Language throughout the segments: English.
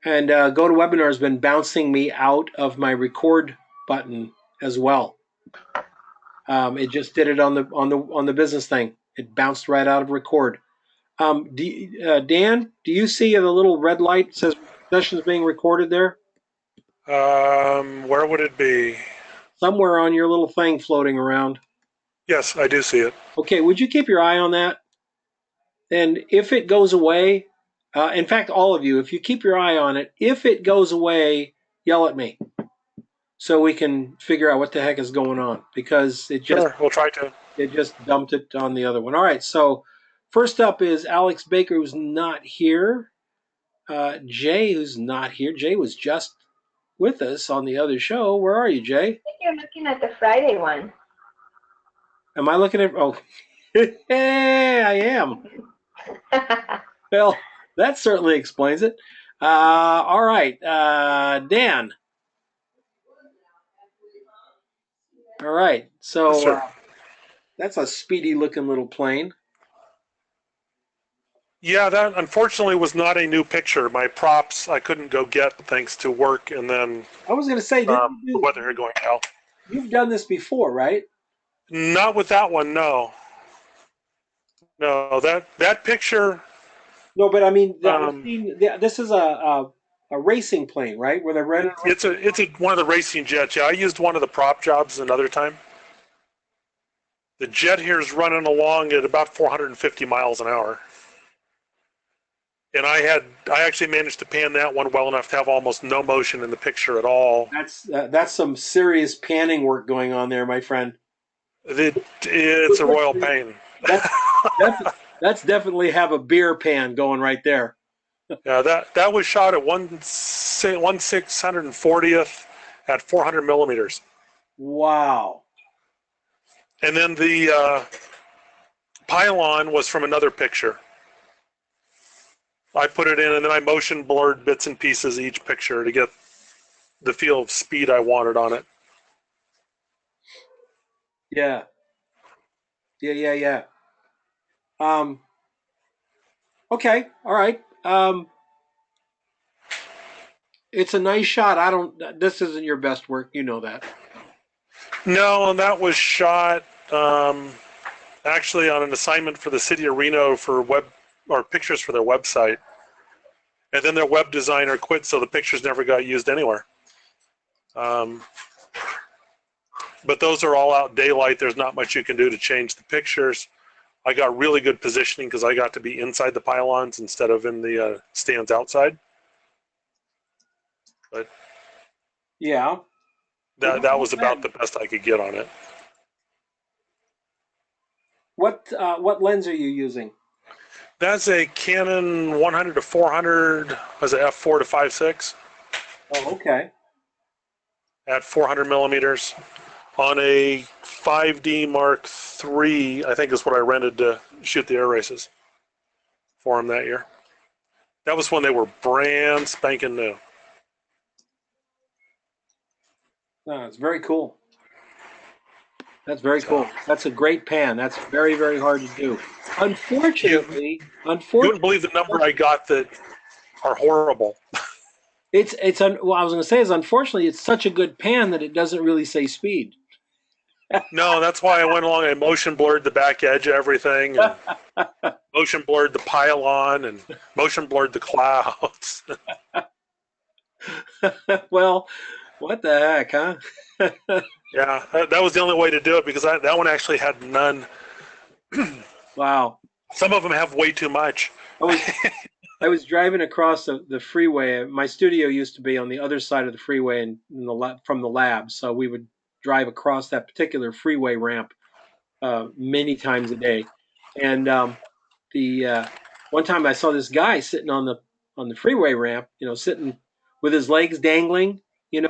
And GoToWebinar has been bouncing me out of my record button as well. It just did it on the business thing. It bounced right out of record. Dan, do you see the little red light that says session's being recorded there? Where would it be? Somewhere on your little thing floating around. Yes, I do see it. Okay, would you keep your eye on that? And if it goes away, in fact, all of you, if you keep your eye on it, if it goes away, yell at me so we can figure out what the heck is going on because Sure, we'll try to. it just dumped it on the other one. All right, so first up is Alex Baker, who's not here. Jay, who's not here. Jay was just with us on the other show. Where are you, Jay? I think you're looking at the Friday one. Am I looking at? Oh, hey, I am. Well, that certainly explains it. All right, Dan. All right, so Yes, sir. that's a speedy looking little plane. Yeah, that unfortunately was not a new picture. My props I couldn't go get thanks to work, and then I was going to say, the weather here going out. You've done this before, right? Not with that one, no. No, that picture. No, but I mean, this is a racing plane, right? Where they're running. It's one of the racing jets. Yeah, I used one of the prop jobs another time. The jet here is running along at about 450 miles an hour. And I actually managed to pan that one well enough to have almost no motion in the picture at all. That's some serious panning work going on there, my friend. It's a royal pain. That's definitely have a beer pan going right there. Yeah, that was shot at 1/640th at 400 millimeters. Wow. And then the pylon was from another picture. I put it in, and then I motion blurred bits and pieces of each picture to get the feel of speed I wanted on it. Yeah. Okay. All right. It's a nice shot. This isn't your best work. You know that. No, and that was shot actually on an assignment for the city of Reno for pictures for their website. And then their web designer quit, so the pictures never got used anywhere. But those are all out daylight. There's not much you can do to change the pictures. I got really good positioning because I got to be inside the pylons instead of in the stands outside. But yeah, that was about the best I could get on it. What lens are you using? That's a Canon 100 to 400. Was it f4 to 5.6? Oh, okay. At 400 millimeters on a 5D Mark III, I think is what I rented to shoot the air races for them that year. That was when they were brand spanking new. Oh, it's very cool. That's very cool. That's a great pan. That's very, very hard to do. Unfortunately, you wouldn't believe the number I got that are horrible. Well, I was going to say is unfortunately it's such a good pan that it doesn't really say speed. No, that's why I went along and motion blurred the back edge of everything, and motion blurred the pylon, and motion blurred the clouds. Well, what the heck, huh? Yeah, that was the only way to do it because that one actually had none. Wow. Some of them have way too much. I was driving across the freeway. My studio used to be on the other side of the freeway and from the lab, so we would drive across that particular freeway ramp many times a day. And the one time I saw this guy sitting on the freeway ramp, sitting with his legs dangling, and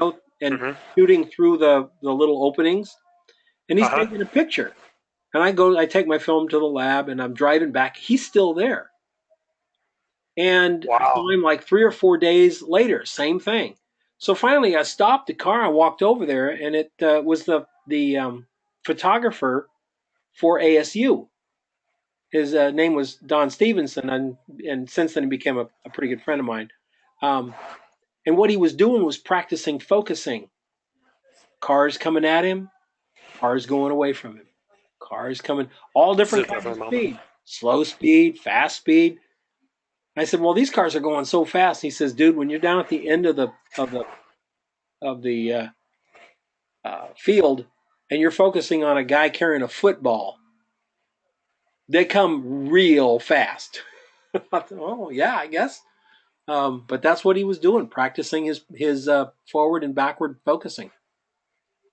shooting through the little openings, and he's taking a picture. And I take my film to the lab, and I'm driving back. He's still there. And wow. I saw him like 3 or 4 days later, same thing. So finally, I stopped the car. I walked over there, and it was the photographer for ASU. His name was Don Stevenson, and since then he became a pretty good friend of mine. And what he was doing was practicing focusing. Cars coming at him, cars going away from him, cars coming, all This is a different kinds of different moment. speed, slow speed, fast speed. I said, well, these cars are going so fast. He says, dude, when you're down at the end of the field and you're focusing on a guy carrying a football, they come real fast. I thought, oh yeah, I guess. But that's what he was doing, practicing his forward and backward focusing.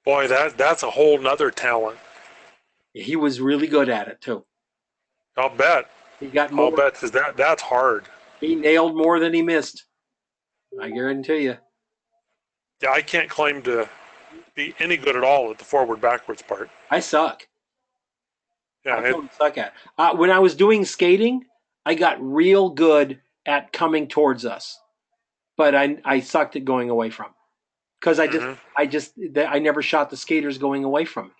Boy, that's a whole nother talent. He was really good at it too. I'll bet. He got I'll more. bet because that's hard. He nailed more than he missed. I guarantee you. Yeah, I can't claim to be any good at all at the forward backwards part. I suck. Yeah, I totally suck at it. When I was doing skating, I got real good at coming towards us, but I sucked at going away from because I never shot the skaters going away from me.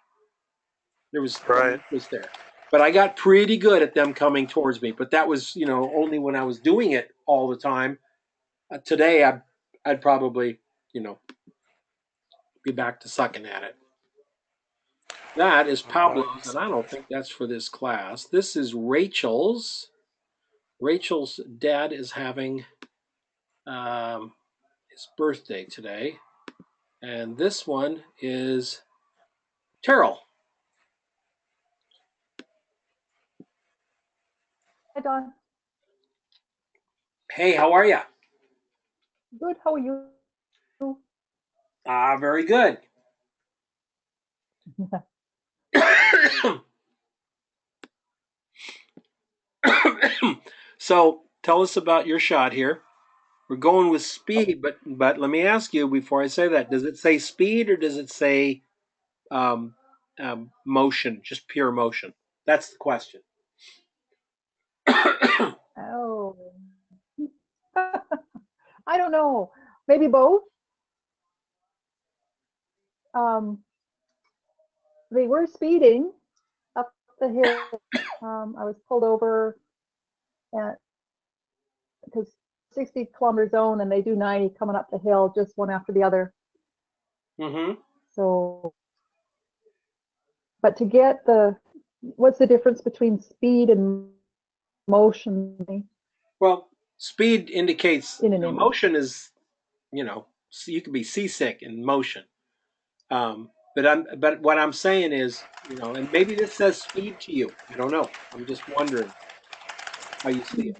There was right. there, but I got pretty good at them coming towards me. But that was only when I was doing it all the time. Today I'd probably be back to sucking at it. That is Pablo's, and I don't think that's for this class. This is Rachel's. Rachel's dad is having his birthday today, and this one is Terrell. Hi, Don. Hey, how are you? Good. How are you? Very good. So tell us about your shot here. We're going with speed, but let me ask you before I say that: does it say speed or does it say um, motion, just pure motion? That's the question. Oh, I don't know. Maybe both. Um, they were speeding up the hill. I was pulled over at because 60-kilometer zone, and they do 90 coming up the hill, just one after the other. Mm-hmm. So, but to get what's the difference between speed and motion Well, speed indicates in an image? motion is, so you can be seasick in motion. But what I'm saying is, and maybe this says speed to you. I don't know. I'm just wondering how you see it.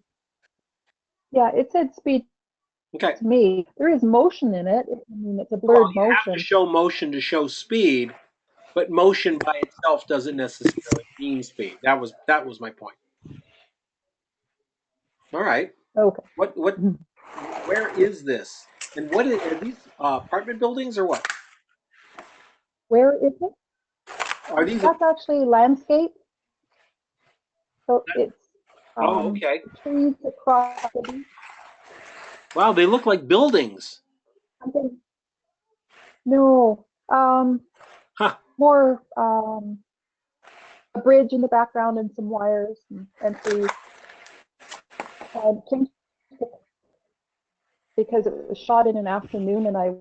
Yeah, it said speed Okay. to me. There is motion in it. I mean, it's a Well, blurred you have to motion. show motion to show speed, but motion by itself doesn't necessarily mean speed. That was my point. All right. Okay. Where is this? And are these apartment buildings or what? Where is it? Are these? That's actually landscape. So it's Oh, okay. trees across the beach. Wow, they look like buildings. No, Huh. more a bridge in the background and some wires and trees. And changed it because it was shot in an afternoon, and I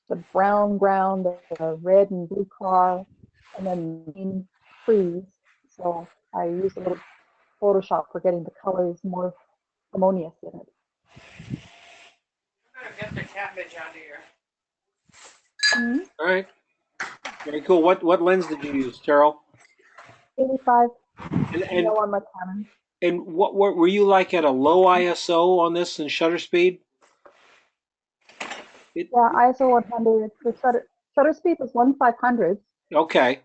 the brown ground, the red and blue car, and then green trees. So I used a little Photoshop for getting the colors more harmonious in it. I'm gonna get the cabbage out of here. Mm-hmm. All right. Very cool. What lens did you use, Terrell? 85 And on my Canon. and what were you like at a low ISO on this and shutter speed? Yeah, ISO 100. The shutter speed was 1/500. Okay.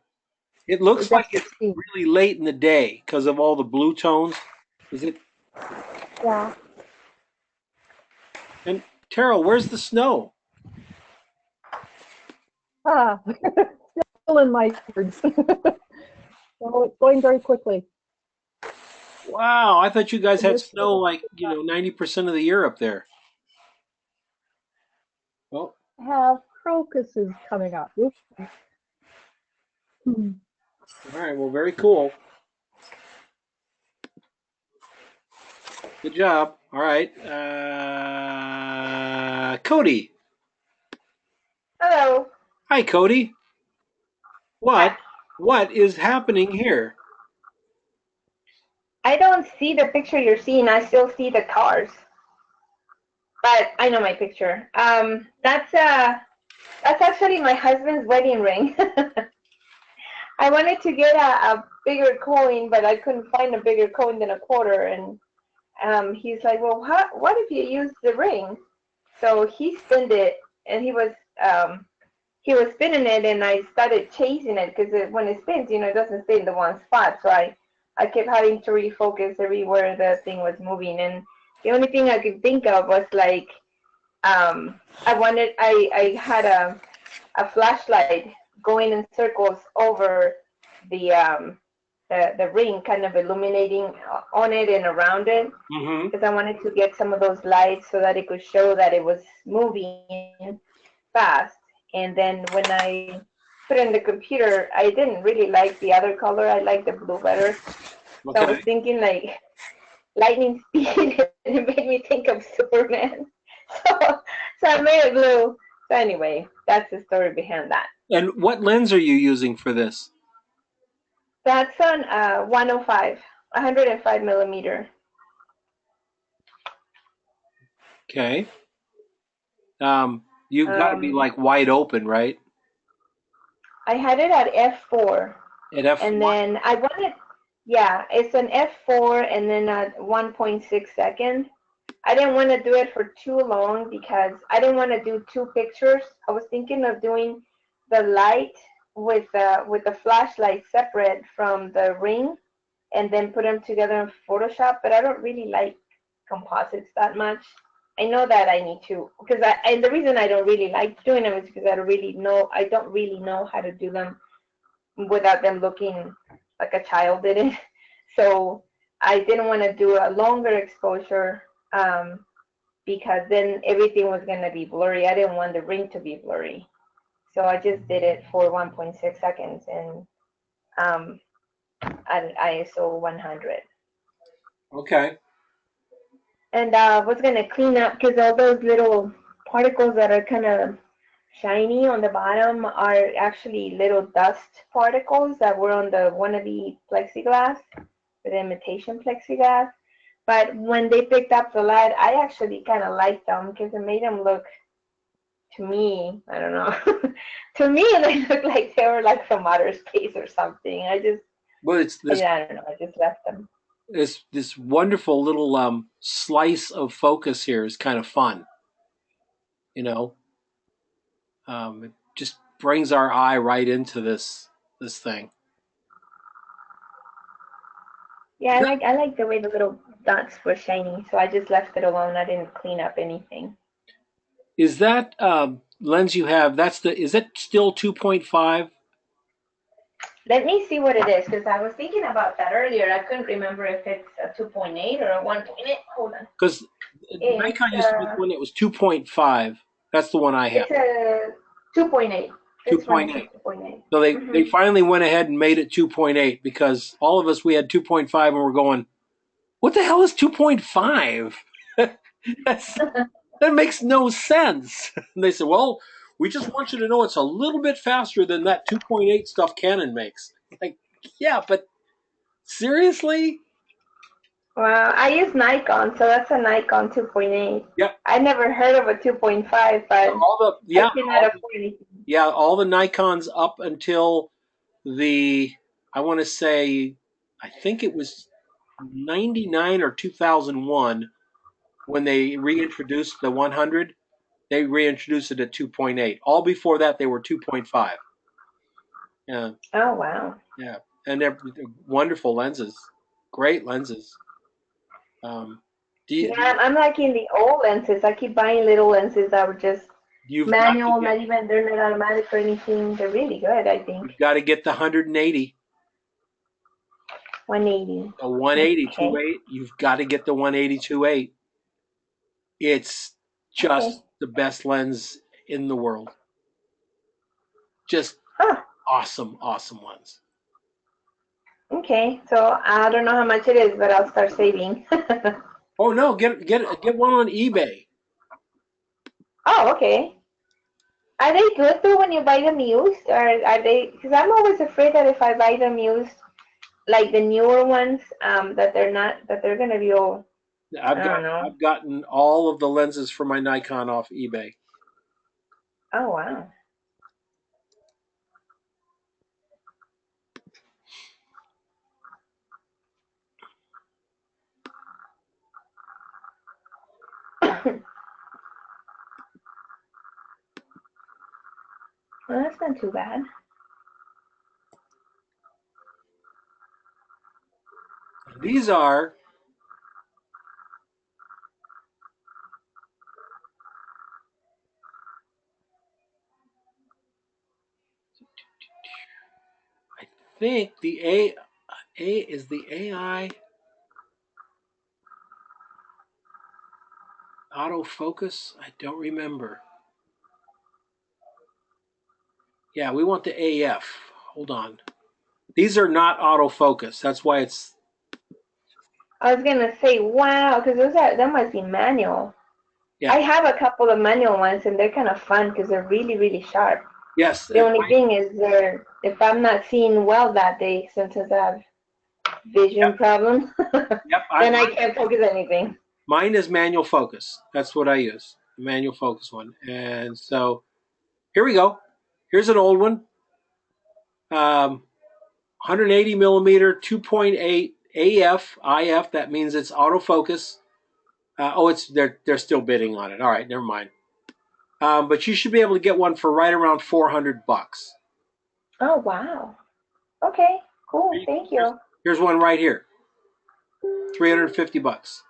It looks like it's F16. really late in the day because of all the blue tones. Is it? Yeah. And Terrell, where's the snow? Still in my yard. So it's going very quickly. Wow, I thought you guys had This snow like 90% of the year up there. Well, have crocuses coming up. Hmm. all right. Well, very cool. Good job. All right. Cody. Hello. Hi, Cody. Hi. What is happening here? I don't see the picture you're seeing. I still see the cars, but I know my picture. That's actually my husband's wedding ring. I wanted to get a bigger coin, but I couldn't find a bigger coin than a quarter. And he's like, "Well, what if you use the ring?" So he spun it, and he was spinning it, and I started chasing it because when it spins, it doesn't stay in the one spot. So I kept having to refocus everywhere the thing was moving, and the only thing I could think of was like I had a flashlight going in circles over the the ring, kind of illuminating on it and around it, Mm-hmm. because I wanted to get some of those lights so that it could show that it was moving fast. And then when I put it in the computer, I didn't really like the other color. I like the blue better. So I was Okay. thinking like lightning speed, and it made me think of Superman. So, so I made it blue. So anyway, that's the story behind that. And what lens are you using for this? That's on 105, 105 millimeter. Okay. You've got to be Um, like wide open, right? I had it at f4, At and f4. then I wanted, yeah, it's an f4, and then at 1.6 second. I didn't want to do it for too long because I didn't want to do two pictures. I was thinking of doing the light with the flashlight separate from the ring, and then put them together in Photoshop. But I don't really like composites that much. I know that I need to, because and the reason I don't really like doing them is because I don't really know how to do them without them looking like a child did it. So I didn't want to do a longer exposure, because then everything was going to be blurry. I didn't want the ring to be blurry. So I just did it for 1.6 seconds, and um, at ISO 100. Okay. And I was going to clean up because all those little particles that are kind of shiny on the bottom are actually little dust particles that were on the wannabe plexiglass, the imitation plexiglass. But when they picked up the light, I actually kind of liked them because it made them look, to me, I don't know, to me they looked like they were like from outer space or something. Well, it's I don't know, I just left them. this wonderful little slice of focus here is kind of fun. You know, it just brings our eye right into this thing. Yeah, I like the way the little dots were shiny, so I just left it alone. I didn't clean up anything. Is that lens you have? Is it still 2.5? Let me see what it is, because I was thinking about that earlier. I couldn't remember if it's a 2.8 or a 1.8. Hold on. Because It's Nikon used to make one that was 2.5. That's the one I have. it's a 2.8. This one is a 2.8. 2.8. So they Mm-hmm. finally went ahead and made it 2.8 because all of us we had 2.5 and we're going, what the hell is 2.5? That's that makes no sense. And they said, well, we just want you to know it's a little bit faster than that 2.8 stuff Canon makes. Like, yeah, but seriously? Well, I use Nikon, so that's a Nikon 2.8. Yep. I never heard of a 2.5, but All the I yeah, cannot afford anything. all the Nikons up until the I want to say I think it was 99 or 2001 when they reintroduced the 100. They reintroduced it at 2.8. All before that they were 2.5. Yeah, Oh, wow. yeah, and they're wonderful lenses, great lenses. Um, Yeah, do you, I'm liking the old lenses. I keep buying little lenses that were just manual, they're not automatic or anything. They're really good, I think. you've got to get the 180, 180. the 180 Okay. 2.8. You've got to get the 180 2.8. It's Okay. just the best lens in the world. Just Huh. awesome, awesome ones. Okay. So I don't know how much it is, but I'll start saving. Oh no, get one on eBay. Oh, okay. Are they good though when you buy them used, or are they? Because I'm always afraid that if I buy them used, like the newer ones, that they're not, that they're gonna be all, I don't know. I've gotten all of the lenses for my Nikon off eBay. Oh wow. Well, that's not too bad. These are I think the A is the AI autofocus. I don't remember. Yeah, we want the AF. Hold on. These are not autofocus. That's why it's. I was gonna say wow, because that must be manual. Yeah. I have a couple of manual ones, and they're kind of fun because they're really sharp. Yes. The only thing is, if I'm not seeing well that day, sometimes I have vision Yep. problems, Yep. then I can't focus anything. Mine is manual focus. That's what I use. The manual focus one. And so here we go. Here's an old one. 180 millimeter, 2.8 AF, IF. That means it's autofocus. It's they're still bidding on it. All right, never mind. But you should be able to get one for right around $400. Oh wow. Okay. Cool. Thank Here's, you. here's one right here. $350.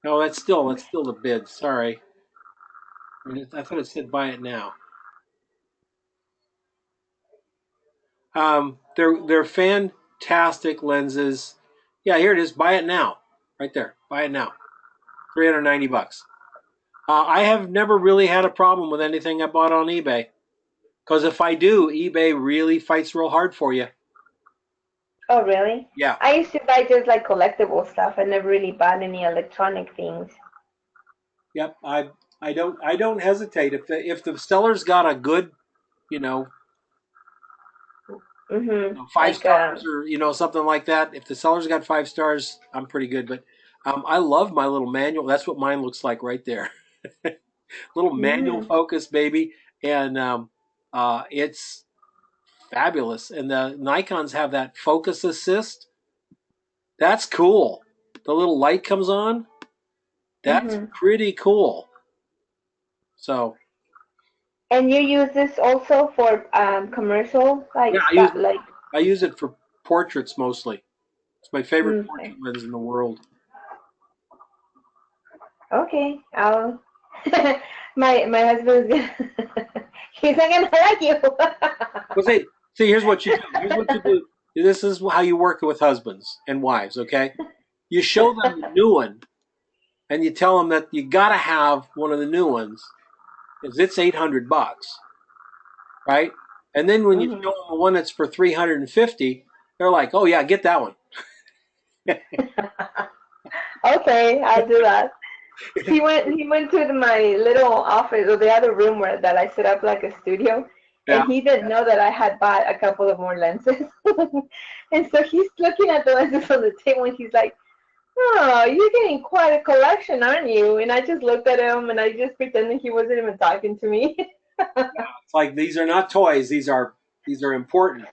No, that's still the bid. Sorry, I thought it said buy it now. They're fantastic lenses. Yeah, here it is. Buy it now, right there. Buy it now. $390. I have never really had a problem with anything I bought on eBay. Because if I do, eBay really fights real hard for you. Oh really? Yeah. I used to buy just like collectible stuff. I never really bought any electronic things. Yep. I don't hesitate if the seller's got a good, you know, five Like stars or something like that. If the seller's got 5 stars, I'm pretty good. But I love my little manual. That's what mine looks like right there. Little manual mm, focus, baby, and it's fabulous. And the Nikons have that focus assist. That's cool. The little light comes on. That's mhm. pretty cool. So And you use this also for commercial yeah, like stuff like I use it for portraits mostly. It's my favorite okay. portrait lens in the world. Okay, I'll my husband's gonna he's not gonna like you. Well, see, here's what you do. Here's what you do. This is how you work with husbands and wives. Okay, you show them the new one, and you tell them that you gotta have one of the new ones, because it's $800, right? And then when you show hmm them the one that's for 350, they're like, "Oh yeah, get that one." Okay, I'll do that. He went to my little office or the other room where that I set up like a studio, Yeah. and he didn't know that I had bought a couple of more lenses. And so he's looking at the lenses on the table and he's like, "Oh, you're getting quite a collection, aren't you?" And I just looked at him and I just pretended he wasn't even talking to me. It's like these are not toys. These are important.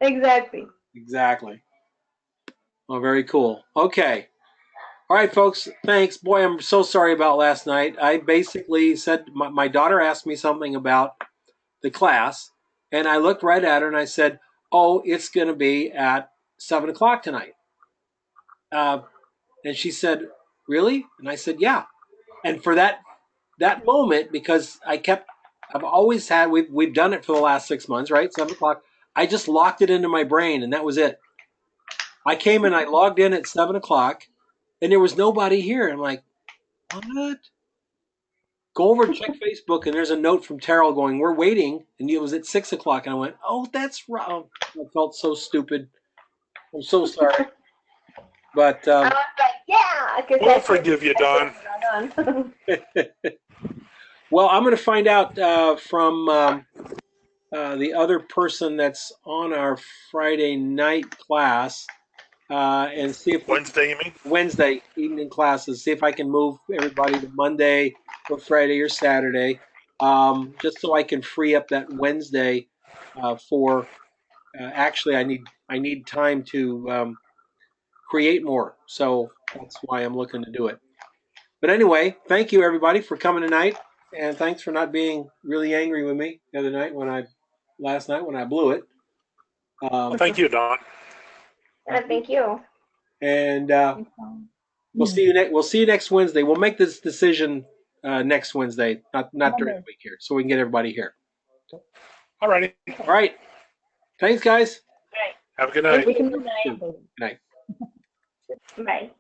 Exactly. Exactly. Well, very cool. Okay. All right, folks. Thanks. Boy, I'm so sorry about last night. I basically said my daughter asked me something about the class, and I looked right at her and I said, "Oh, it's going to be at 7 o'clock tonight." Uh, and she said, "Really?" And I said, "Yeah." And for that moment, because I've always had we've done it for the last 6 months, right? 7 o'clock. I just locked it into my brain, and that was it. I came and I logged in at 7 o'clock, and there was nobody here. I'm like, what? Go over and check Facebook, and there's a note from Terrell going, "We're waiting," and it was at 6 o'clock, and I went, "Oh, that's wrong." I felt so stupid. I'm so sorry. But I was like, yeah, because We'll forgive you, Don. well, I'm going to find out from the other person that's on our Friday night class and see if Wednesday, you mean? Wednesday evening classes, see if I can move everybody to Monday or Friday or Saturday, just so I can free up that Wednesday for. Actually, I need time to create more, so that's why I'm looking to do it. But anyway, thank you everybody for coming tonight, and thanks for not being really angry with me the other night last night when I blew it. Well, thank you, Don. Thank you. And We'll we'll see you next Wednesday. We'll make this decision next Wednesday, not during the week here, so we can get everybody here. All righty. All right. Thanks, guys. Right. Have a good night. Good night. Good night. Bye.